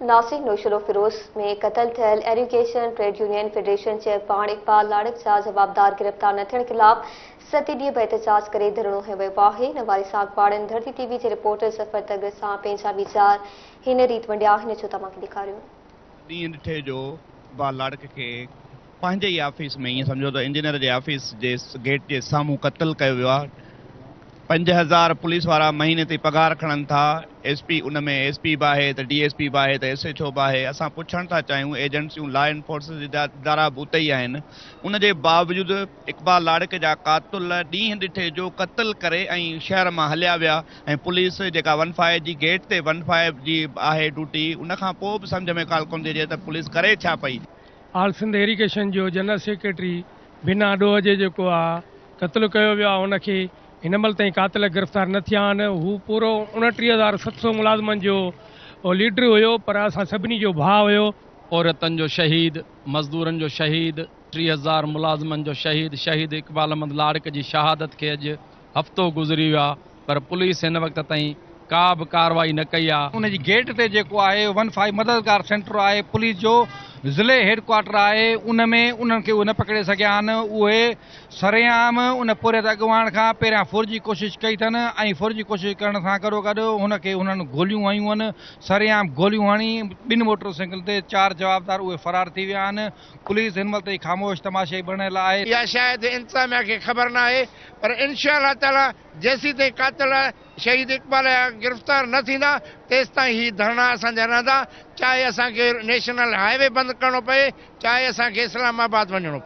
नासिक नौशरो फिरोज में क़त्ल थियल education trade union federation chairman Iqbal Larak जा जवाबदार गिरफ्तार न थियण खिलाफ 7 ॾींहं एहतजाज करे धरणो हयो वियो आहे। नवारी सागवाड़नि धरती टीवी जे रिपोर्टर ज़फ़र तगर सां पंहिंजा वीचार हिन रीति वंडिया। हिन जो तव्हांखे ॾेखारियो। ॾींहुं ॾिठे जो इकबाल लाड़क खे पंहिंजे ई ऑफिस में ईअं सम्झो त इंजीनियर जे ऑफिस जे गेट जे साम्हूं क़त्ल कयो वियो आहे। 5000 पुलिस वारा महीने ते पगार खणनि था। एसपी उन में एसपी बि आहे त डीएसपी बि आहे त एसएचओ बि आहे। असां पुछण था चाहियूं एजेंसियूं लॉ एनफोर्सिस इदारा बि उते ई आहिनि। उन जे बावजूदि इकबाल लाड़क जा कातुल ॾींहुं ॾिठे जो क़त्ल करे ऐं शहर मां हलिया विया ऐं पुलिस जेका 15 जी गेट ते 15 जी आहे ड्यूटी उन खां पोइ बि सम्झ में कान कोन थी अचे त पुलिस करे छा पई। ऑल सिंध इरीगेशन जो जनरल सेक्रेटरी बिना ॾोह जे जेको आहे क़त्ल कयो वियो आहे, उनखे हिन महिल ताईं कातिल गिरफ़्तार न थिया आहिनि। हू पूरो 29,700 मुलाज़िमनि जो लीडर हुयो, पर असां सभिनी जो भाउ हुयो। औरतनि जो शहीद, मज़दूरनि जो शहीद, 3000 मुलाज़िमनि जो शहीद इकबाल अहमद लाड़क जी शहादत खे अॼु हफ़्तो गुज़री वियो आहे, पर पुलिस हिन वक़्त ताईं का बि कार्रवाई न कई आहे। उन जी गेट ते जेको आहे 15 मददगार सेंटर आहे, पुलिस जो ज़िले हेडक्वार्टर आहे, उन में उन्हनि खे उहे न पकिड़े सघिया आहिनि। उहे सरेआम उन पूरे ते अॻुवाण खां पहिरियां फुर जी कोशिशि कई अथनि ऐं फुर जी कोशिशि करण सां गॾोगॾु हुननि गोलियूं हयूं आहिनि। सरेआम गोलियूं हणी 2 मोटरसाइकिल ते 4 जवाबदार उहे फरार थी विया आहिनि। पुलिस हिन महिल ताईं ख़ामोश तमाशे बणियल आहे। या शायदि इंतज़ामिया खे ख़बर न आहे, पर इंशाअल्लाह ताला जेसीं ताईं कातिल शहीद इकबाल गिरफ़्तार न थींदा तेसि ताईं ही धरना असांजा रहंदा, चाहे असांखे नेशनल हाईवे बंदि करणो पए, चाहे असांखे इस्लामाबाद वञिणो पए।